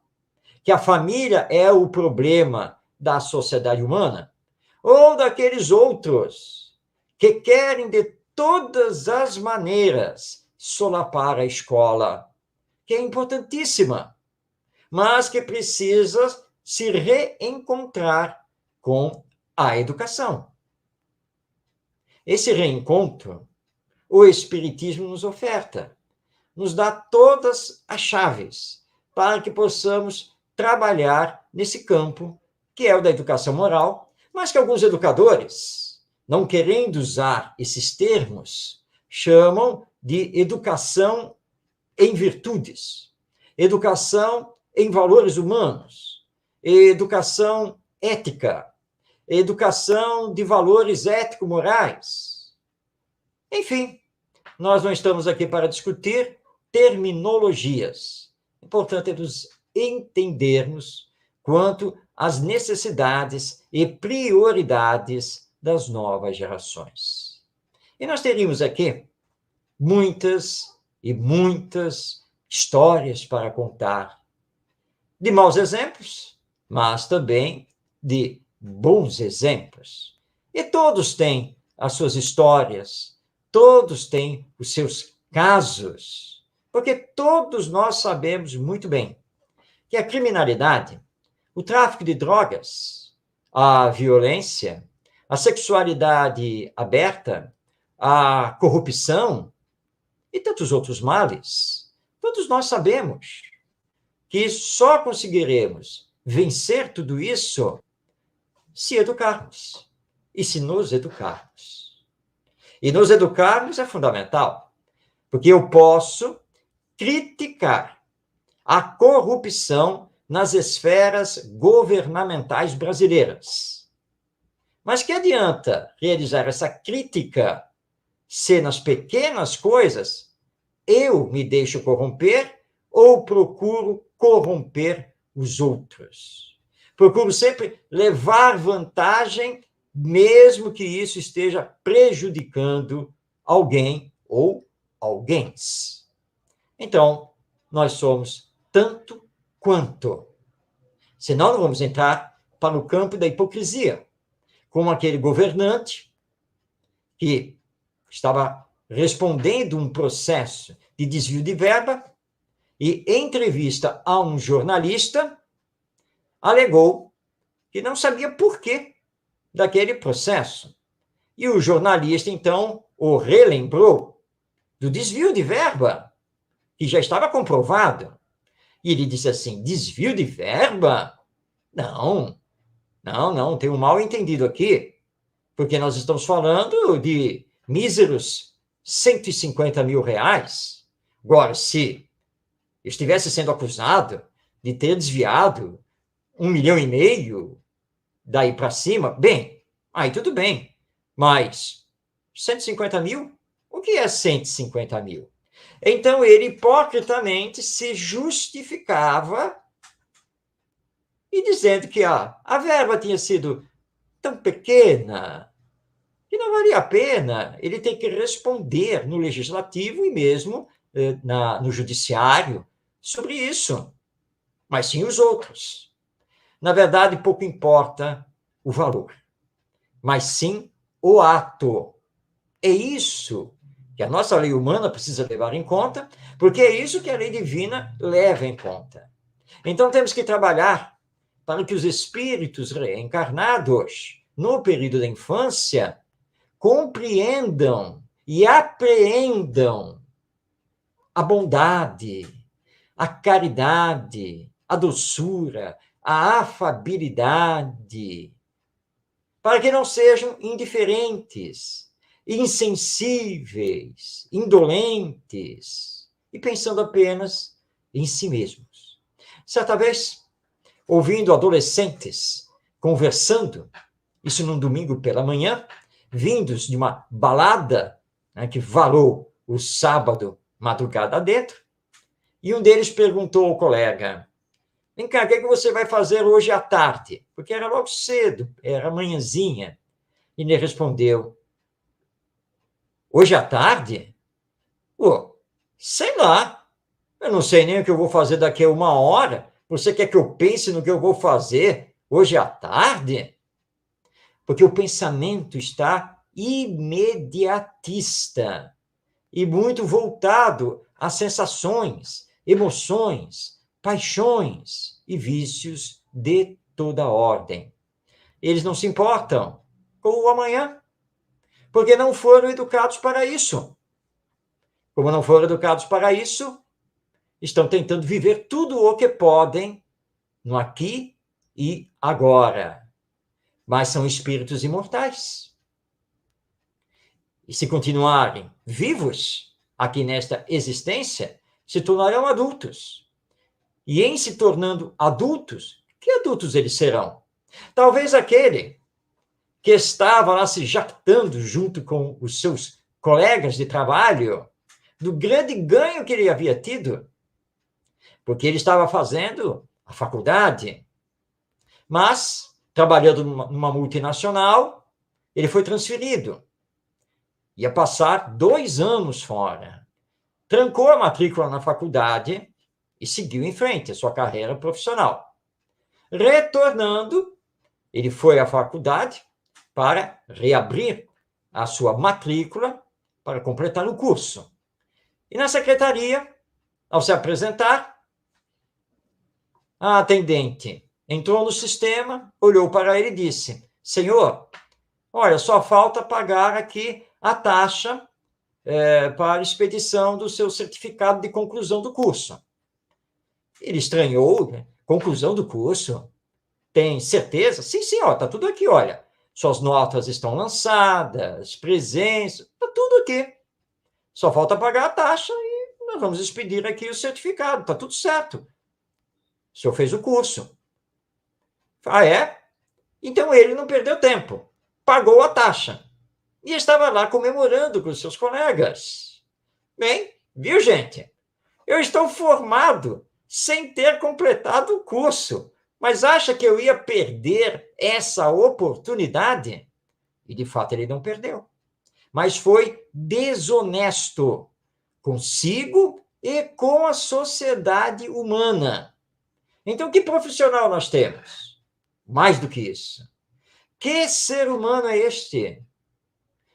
que a família é o problema da sociedade humana, ou daqueles outros que querem de todas as maneiras solapar a escola, que é importantíssima, mas que precisa se reencontrar com a educação. Esse reencontro, o Espiritismo nos oferta, nos dá todas as chaves para que possamos trabalhar nesse campo, que é o da educação moral, mas que alguns educadores, não querendo usar esses termos, chamam de educação em virtudes, educação em valores humanos, educação ética, educação de valores ético-morais. Enfim, nós não estamos aqui para discutir terminologias. O importante é nos entendermos quanto às necessidades e prioridades das novas gerações. E nós teríamos aqui muitas e muitas histórias para contar, de maus exemplos, mas também de bons exemplos. E todos têm as suas histórias, todos têm os seus casos, porque todos nós sabemos muito bem que a criminalidade, o tráfico de drogas, a violência, a sexualidade aberta, a corrupção e tantos outros males, todos nós sabemos que só conseguiremos vencer tudo isso se educarmos e se nos educarmos. E nos educarmos é fundamental, porque eu posso criticar a corrupção nas esferas governamentais brasileiras. Mas que adianta realizar essa crítica se nas pequenas coisas eu me deixo corromper ou procuro corromper os outros? Procuro sempre levar vantagem, mesmo que isso esteja prejudicando alguém ou alguéms. Então, nós somos tanto quanto. Senão, não vamos entrar para o campo da hipocrisia, como aquele governante que estava respondendo um processo de desvio de verba e, em entrevista a um jornalista, alegou que não sabia por quê daquele processo. E o jornalista, então, o relembrou do desvio de verba, que já estava comprovado. E ele disse assim: desvio de verba? Não, tem um mal entendido aqui, porque nós estamos falando de míseros 150 mil reais. Agora, se eu estivesse sendo acusado de ter desviado 1,5 milhão daí para cima, bem, aí tudo bem, mas 150 mil? O que é 150 mil? Então, ele hipocritamente se justificava e dizendo que a verba tinha sido tão pequena que não valia a pena. Ele tem que responder no legislativo e mesmo no judiciário sobre isso, mas sim os outros. Na verdade, pouco importa o valor, mas sim o ato. É isso que a nossa lei humana precisa levar em conta, porque é isso que a lei divina leva em conta. Então, temos que trabalhar para que os espíritos reencarnados, no período da infância, compreendam e apreendam a bondade, a caridade, a doçura, a afabilidade, para que não sejam indiferentes, insensíveis, indolentes e pensando apenas em si mesmos. Certa vez, ouvindo adolescentes conversando, isso num domingo pela manhã, vindos de uma balada, né, que varou o sábado madrugada dentro, e um deles perguntou ao colega: vem cá, o que é que você vai fazer hoje à tarde? Porque era logo cedo, era manhãzinha. E ele respondeu: hoje à tarde? Pô, sei lá, eu não sei nem o que eu vou fazer daqui a 1 hora. Você quer que eu pense no que eu vou fazer hoje à tarde? Porque o pensamento está imediatista e muito voltado a sensações, emoções, paixões e vícios de toda ordem. Eles não se importam com o amanhã, porque não foram educados para isso. Como não foram educados para isso, estão tentando viver tudo o que podem no aqui e agora, mas são espíritos imortais. E se continuarem vivos aqui nesta existência, se tornarão adultos. E em se tornando adultos, que adultos eles serão? Talvez aquele que estava lá se jactando junto com os seus colegas de trabalho do grande ganho que ele havia tido, porque ele estava fazendo a faculdade, mas, trabalhando numa multinacional, ele foi transferido. Ia passar 2 anos fora. Trancou a matrícula na faculdade e seguiu em frente a sua carreira profissional. Retornando, ele foi à faculdade para reabrir a sua matrícula para completar o curso. E na secretaria, ao se apresentar, a atendente entrou no sistema, olhou para ele e disse: senhor, olha, só falta pagar aqui a taxa para expedição do seu certificado de conclusão do curso. Ele estranhou, né? Conclusão do curso? Tem certeza? Sim, ó, tá tudo aqui, olha. Suas notas estão lançadas, presença, tá tudo aqui. Só falta pagar a taxa e nós vamos expedir aqui o certificado, tá tudo certo. O senhor fez o curso. Ah, é? Então ele não perdeu tempo. Pagou a taxa. E estava lá comemorando com seus colegas. Bem, viu, gente? Eu estou formado sem ter completado o curso. Mas acha que eu ia perder essa oportunidade? E, de fato, ele não perdeu. Mas foi desonesto consigo e com a sociedade humana. Então, que profissional nós temos? Mais do que isso. Que ser humano é este?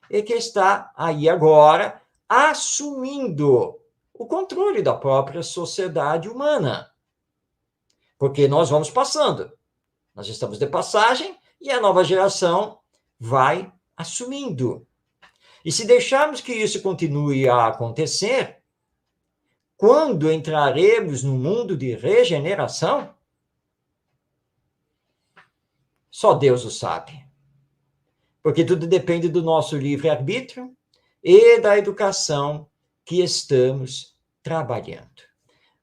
E que está aí agora assumindo o controle da própria sociedade humana. Porque nós vamos passando. Nós estamos de passagem e a nova geração vai assumindo. E se deixarmos que isso continue a acontecer, quando entraremos no mundo de regeneração? Só Deus o sabe. Porque tudo depende do nosso livre-arbítrio e da educação que estamos trabalhando.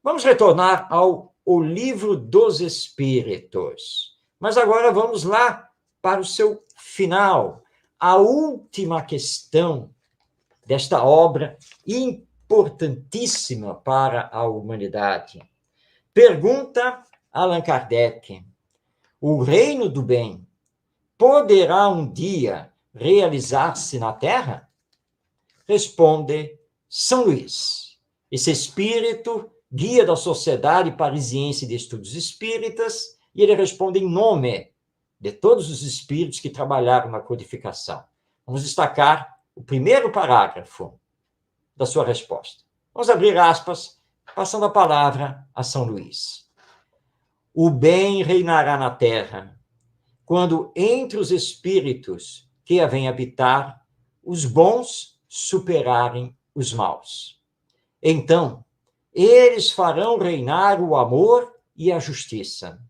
Vamos retornar ao Livro dos Espíritos. Mas agora vamos lá para o seu final, a última questão desta obra importantíssima para a humanidade. Pergunta Allan Kardec: o reino do bem poderá um dia realizar-se na Terra? Responde São Luís, esse espírito guia da Sociedade Parisiense de Estudos Espíritas, e ele responde em nome de todos os espíritos que trabalharam na codificação. Vamos destacar o primeiro parágrafo da sua resposta. Vamos abrir aspas, passando a palavra a São Luís. O bem reinará na Terra quando entre os espíritos que a vêm habitar, os bons superarem os maus. Então, eles farão reinar o amor e a justiça,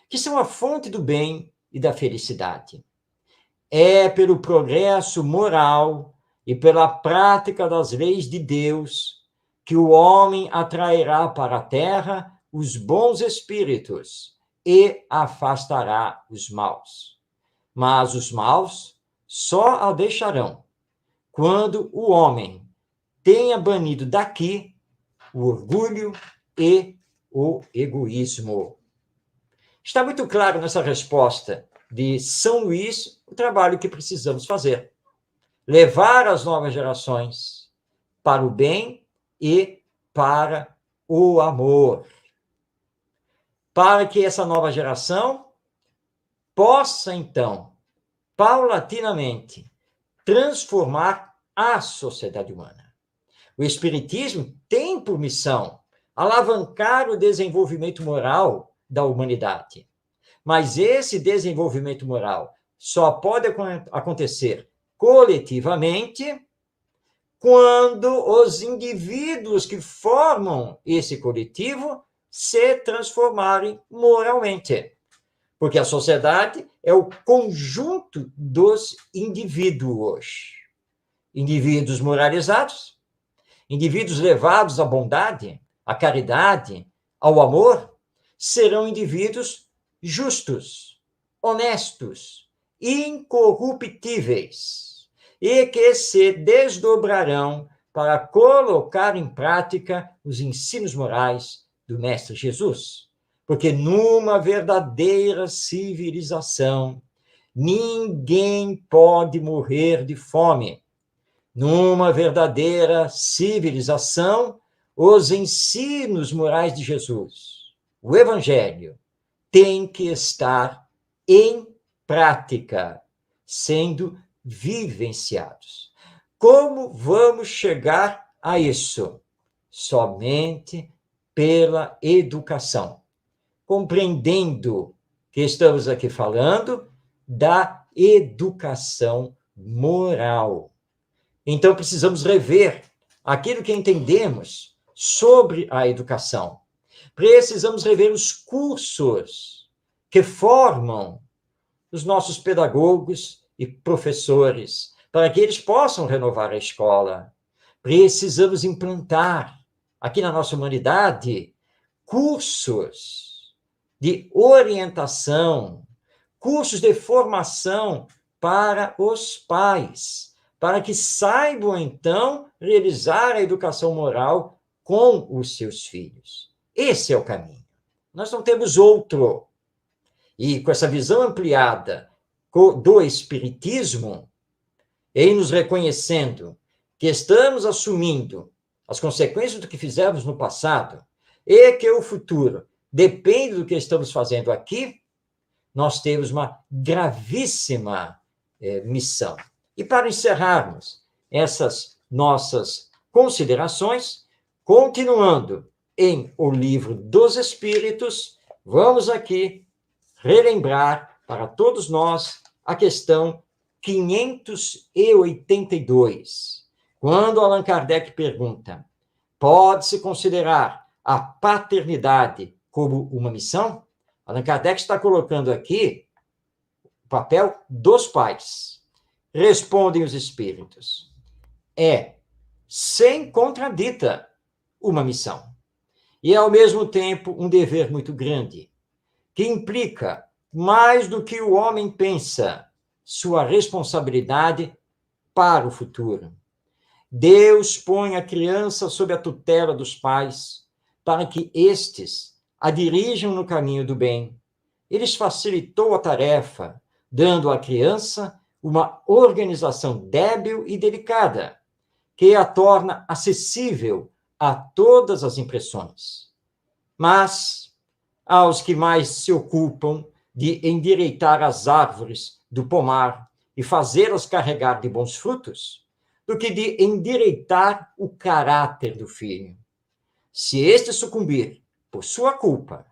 que são a fonte do bem e da felicidade. É pelo progresso moral e pela prática das leis de Deus que o homem atrairá para a terra os bons espíritos e afastará os maus. Mas os maus só a deixarão quando o homem tenha banido daqui o orgulho e o egoísmo. Está muito claro nessa resposta de São Luís o trabalho que precisamos fazer. Levar as novas gerações para o bem e para o amor. Para que essa nova geração possa, então, paulatinamente, transformar a sociedade humana. O Espiritismo tem por missão alavancar o desenvolvimento moral da humanidade. Mas esse desenvolvimento moral só pode acontecer coletivamente quando os indivíduos que formam esse coletivo se transformarem moralmente. Porque a sociedade é o conjunto dos indivíduos. Indivíduos moralizados, indivíduos levados à bondade, à caridade, ao amor, serão indivíduos justos, honestos, incorruptíveis, e que se desdobrarão para colocar em prática os ensinos morais do Mestre Jesus. Porque numa verdadeira civilização, ninguém pode morrer de fome. Numa verdadeira civilização, os ensinos morais de Jesus, o Evangelho, tem que estar em prática, sendo vivenciados. Como vamos chegar a isso? Somente pela educação. Compreendendo que estamos aqui falando da educação moral. Então, precisamos rever aquilo que entendemos sobre a educação. Precisamos rever os cursos que formam os nossos pedagogos e professores, para que eles possam renovar a escola. Precisamos implantar aqui na nossa humanidade cursos de orientação, cursos de formação para os pais, para que saibam, então, realizar a educação moral com os seus filhos. Esse é o caminho. Nós não temos outro. E com essa visão ampliada do Espiritismo, em nos reconhecendo que estamos assumindo as consequências do que fizemos no passado e que o futuro depende do que estamos fazendo aqui, nós temos uma gravíssima missão. E para encerrarmos essas nossas considerações, continuando em O Livro dos Espíritos, vamos aqui relembrar para todos nós a questão 582, quando Allan Kardec pergunta: pode-se considerar a paternidade como uma missão? Allan Kardec está colocando aqui o papel dos pais. Respondem os espíritos: é, sem contradita, uma missão. E, ao mesmo tempo, um dever muito grande, que implica, mais do que o homem pensa, sua responsabilidade para o futuro. Deus põe a criança sob a tutela dos pais, para que estes a dirijam no caminho do bem. Ele lhes facilitou a tarefa, dando à criança uma organização débil e delicada, que a torna acessível a todas as impressões. Mas, aos que mais se ocupam de endireitar as árvores do pomar e fazê-las carregar de bons frutos, do que de endireitar o caráter do filho. Se este sucumbir por sua culpa,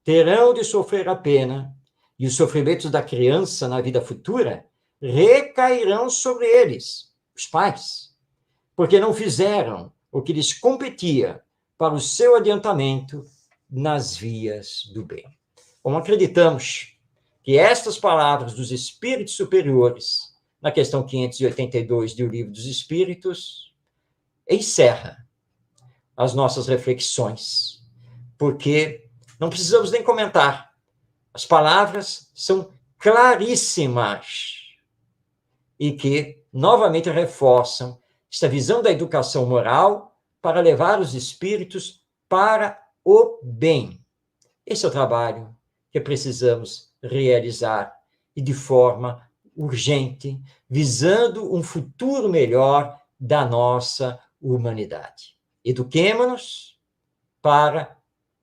terão de sofrer a pena, e os sofrimentos da criança na vida futura recairão sobre eles, os pais, porque não fizeram o que lhes competia para o seu adiantamento nas vias do bem. Como acreditamos que estas palavras dos espíritos superiores, na questão 582 do Livro dos Espíritos, encerra as nossas reflexões, porque não precisamos nem comentar. As palavras são claríssimas e que, novamente, reforçam esta visão da educação moral para levar os espíritos para o bem. Esse é o trabalho que precisamos realizar e de forma urgente, visando um futuro melhor da nossa humanidade. Eduquemo-nos para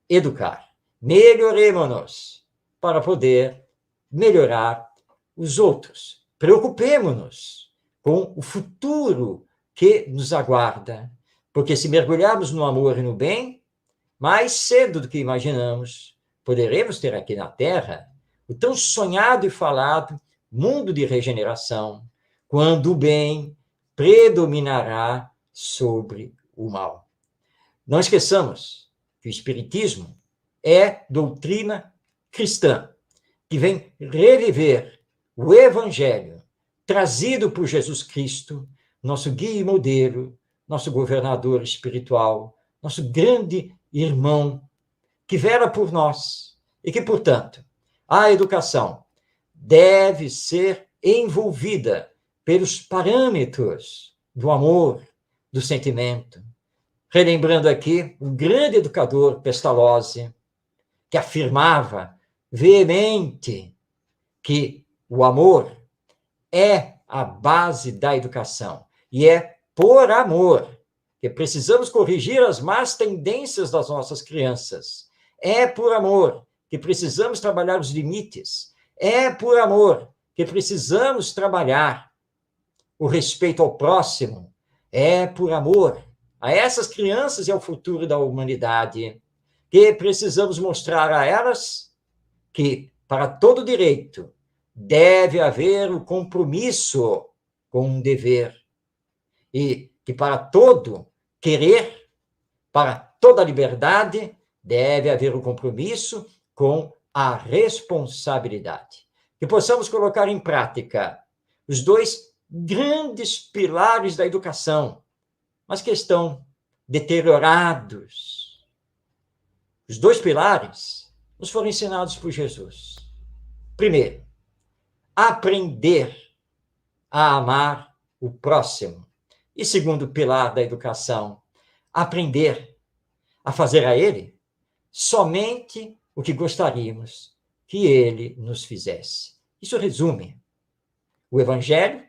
educar. Melhoremo-nos para poder melhorar os outros. Preocupemo-nos com o futuro que nos aguarda, porque se mergulharmos no amor e no bem, mais cedo do que imaginamos, poderemos ter aqui na Terra o tão sonhado e falado mundo de regeneração, quando o bem predominará sobre o mal. Não esqueçamos que o Espiritismo é doutrina cristã, que vem reviver o Evangelho trazido por Jesus Cristo, nosso guia e modelo, nosso governador espiritual, nosso grande irmão, que vela por nós e que, portanto, a educação deve ser envolvida pelos parâmetros do amor, do sentimento. Relembrando aqui o grande educador Pestalozzi, que afirmava veemente que o amor é a base da educação, e é por amor que precisamos corrigir as más tendências das nossas crianças. É por amor que precisamos trabalhar os limites. É por amor que precisamos trabalhar o respeito ao próximo. É por amor a essas crianças e ao futuro da humanidade que precisamos mostrar a elas que, para todo direito, deve haver o compromisso com um dever. E que para todo querer, para toda liberdade, deve haver o compromisso com a responsabilidade. Que possamos colocar em prática os dois grandes pilares da educação, mas que estão deteriorados. Os dois pilares nos foram ensinados por Jesus. Primeiro, aprender a amar o próximo. E segundo pilar da educação, aprender a fazer a ele somente o que gostaríamos que ele nos fizesse. Isso resume o Evangelho,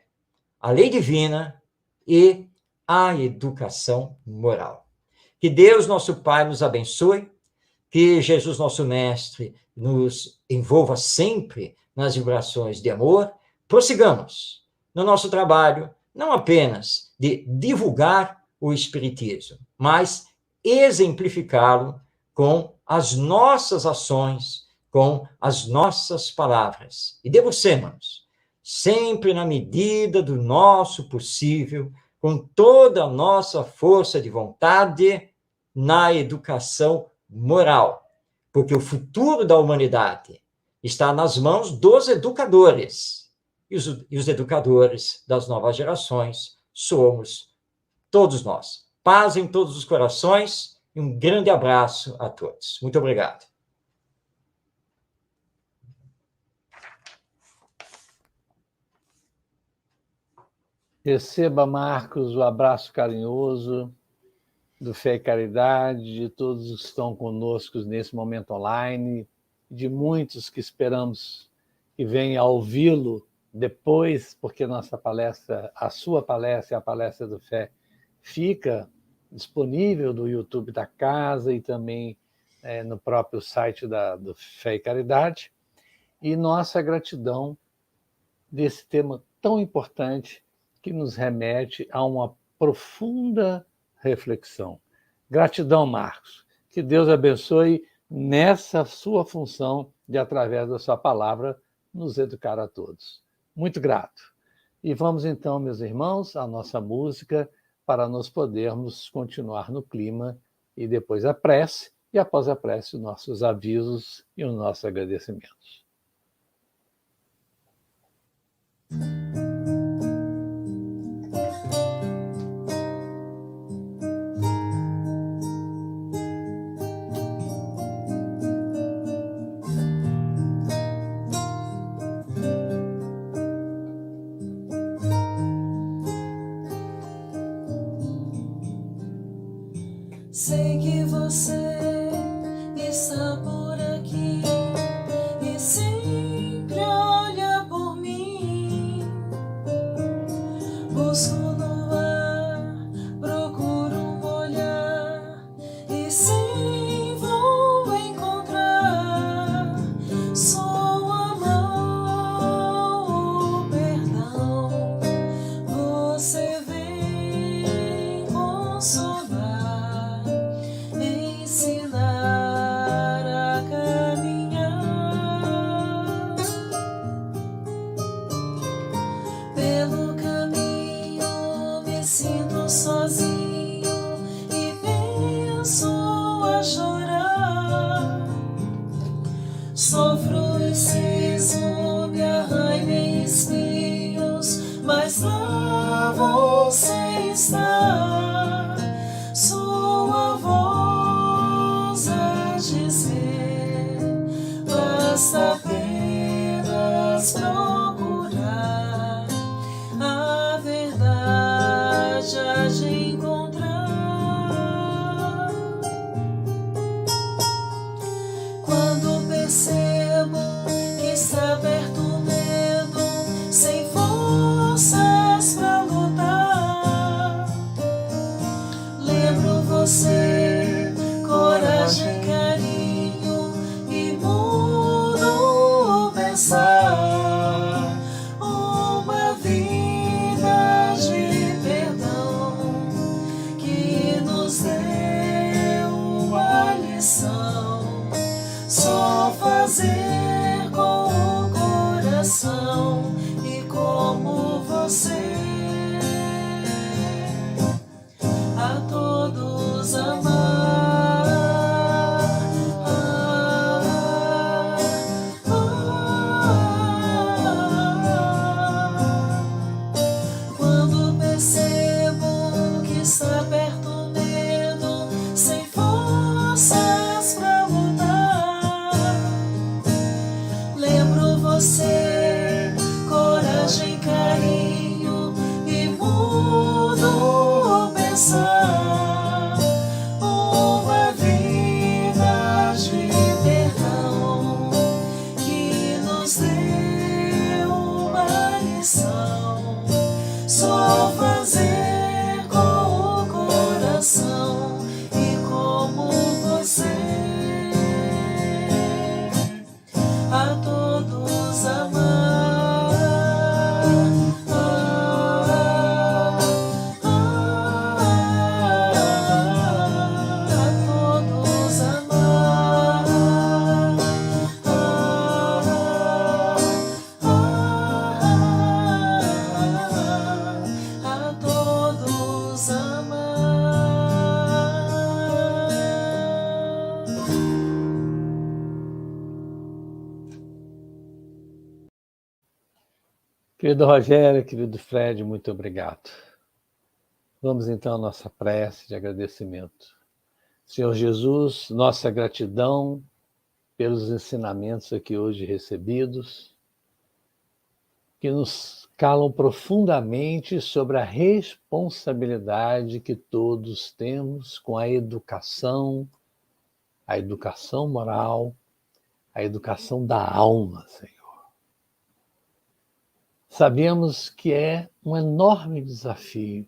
a lei divina e a educação moral. Que Deus, nosso Pai, nos abençoe, que Jesus, nosso Mestre, nos envolva sempre nas vibrações de amor. Prossigamos no nosso trabalho, não apenas de divulgar o Espiritismo, mas exemplificá-lo com as nossas ações, com as nossas palavras. E debrucemos, sempre na medida do nosso possível, com toda a nossa força de vontade, na educação moral, porque o futuro da humanidade está nas mãos dos educadores, e os educadores das novas gerações somos todos nós. Paz em todos os corações e um grande abraço a todos. Muito obrigado. Receba, Marcos, o abraço carinhoso do Fé e Caridade, de todos os que estão conosco nesse momento online, de muitos que esperamos que venham a ouvi-lo depois, porque nossa palestra, a sua palestra e a palestra do Fé fica disponível no YouTube da casa e também no próprio site do Fé e Caridade. E nossa gratidão desse tema tão importante que nos remete a uma profunda reflexão. Gratidão, Marcos. Que Deus abençoe nessa sua função de, através da sua palavra, nos educar a todos. Muito grato. E vamos então, meus irmãos, à nossa música para nós podermos continuar no clima e depois a prece, e após a prece, os nossos avisos e os nossos agradecimentos. Sei que você está por aqui e sempre olha por mim. Busco no ar, procuro um olhar e sim vou encontrar. Sou amor, o perdão. Você vem consolar, ensinar a fazer com o coração e como você a todos amar. Quando percebo que está perto o medo, sem forças pra lutar, lembro você, coragem, carinho, e mudo o pensar. Uma vida de perdão que nos deu uma lição. Só fazer com o coração e como você a todos amar. A todos amar. A todos amar. Querido Rogério, querido Fred, muito obrigado. Vamos então à nossa prece de agradecimento. Senhor Jesus, nossa gratidão pelos ensinamentos aqui hoje recebidos, que nos calam profundamente sobre a responsabilidade que todos temos com a educação moral, a educação da alma, Senhor. Sabemos que é um enorme desafio,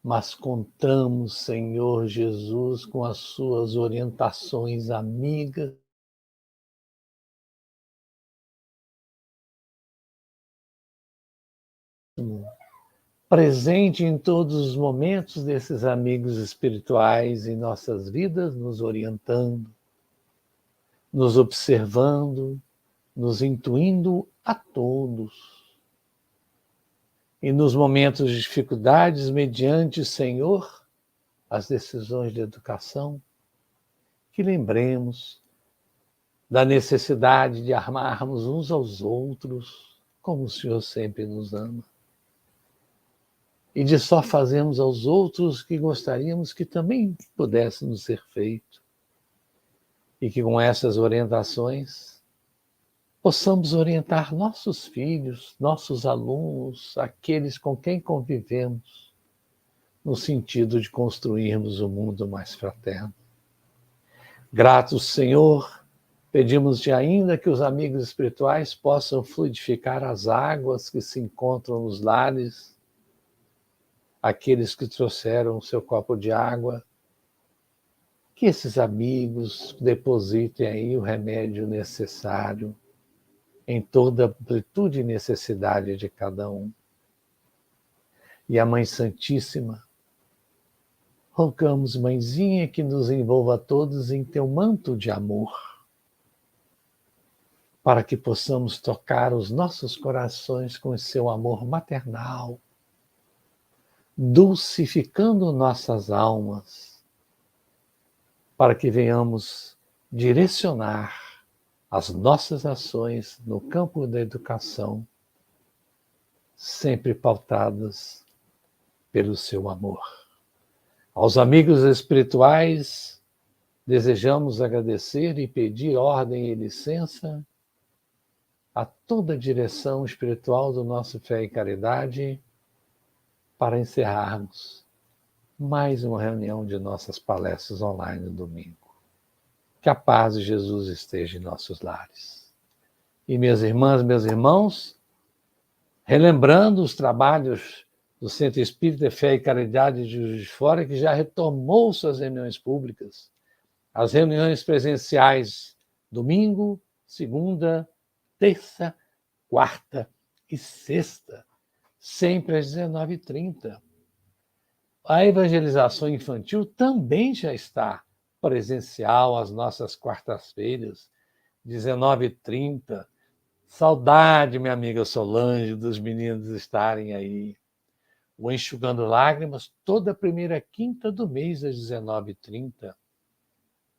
mas contamos, Senhor Jesus, com as suas orientações amigas, presente em todos os momentos desses amigos espirituais em nossas vidas, nos orientando, nos observando, nos intuindo a todos. E nos momentos de dificuldades, mediante, Senhor, as decisões de educação, que lembremos da necessidade de amarmos uns aos outros, como o Senhor sempre nos ama. E de só fazermos aos outros que gostaríamos que também pudéssemos ser feito. E que com essas orientações possamos orientar nossos filhos, nossos alunos, aqueles com quem convivemos, no sentido de construirmos um mundo mais fraterno. Gratos, Senhor, pedimos-te ainda que os amigos espirituais possam fluidificar as águas que se encontram nos lares, aqueles que trouxeram o seu copo de água, que esses amigos depositem aí o remédio necessário em toda a amplitude e necessidade de cada um. E a Mãe Santíssima, rogamos, Mãezinha, que nos envolva todos em teu manto de amor, para que possamos tocar os nossos corações com o seu amor maternal, dulcificando nossas almas, para que venhamos direcionar as nossas ações no campo da educação, sempre pautadas pelo seu amor. Aos amigos espirituais, desejamos agradecer e pedir ordem e licença a toda a direção espiritual do nosso Fé e Caridade, para encerrarmos mais uma reunião de nossas palestras online no domingo. Que a paz de Jesus esteja em nossos lares. E minhas irmãs, meus irmãos, relembrando os trabalhos do Centro Espírita Fé e Caridade de Juiz de Fora, que já retomou suas reuniões públicas, as reuniões presenciais domingo, segunda, terça, quarta e sexta, sempre às 19h30. A evangelização infantil também já está presencial às nossas quartas-feiras, 19h30. Saudade, minha amiga Solange, dos meninos estarem aí. O Enxugando Lágrimas, toda a primeira quinta do mês, às 19h30.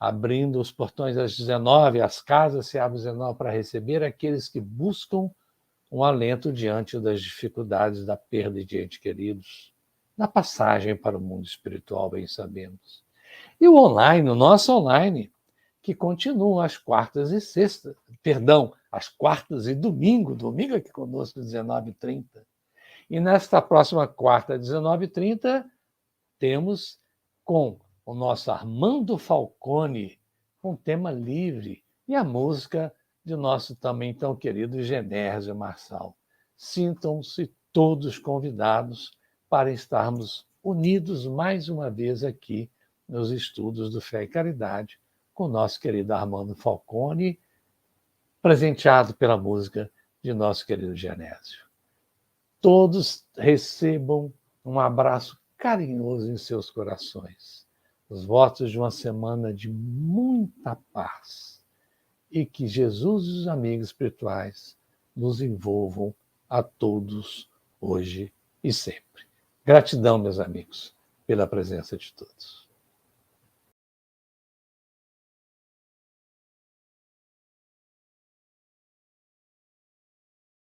Abrindo os portões às 19h, as casas se abrem às 19h para receber aqueles que buscam um alento diante das dificuldades da perda de entes queridos, na passagem para o mundo espiritual, bem sabemos. E o online, o nosso online, que continua às quartas e sextas, às quartas e domingo aqui conosco, 19h30. E nesta próxima quarta, 19h30, temos com o nosso Armando Falcone, com tema livre, e a música de nosso também tão querido Genésio Marçal. Sintam-se todos convidados para estarmos unidos mais uma vez aqui nos estudos do Fé e Caridade, com o nosso querido Armando Falcone, presenteado pela música de nosso querido Genésio. Todos recebam um abraço carinhoso em seus corações. Os votos de uma semana de muita paz. E que Jesus e os amigos espirituais nos envolvam a todos, hoje e sempre. Gratidão, meus amigos, pela presença de todos.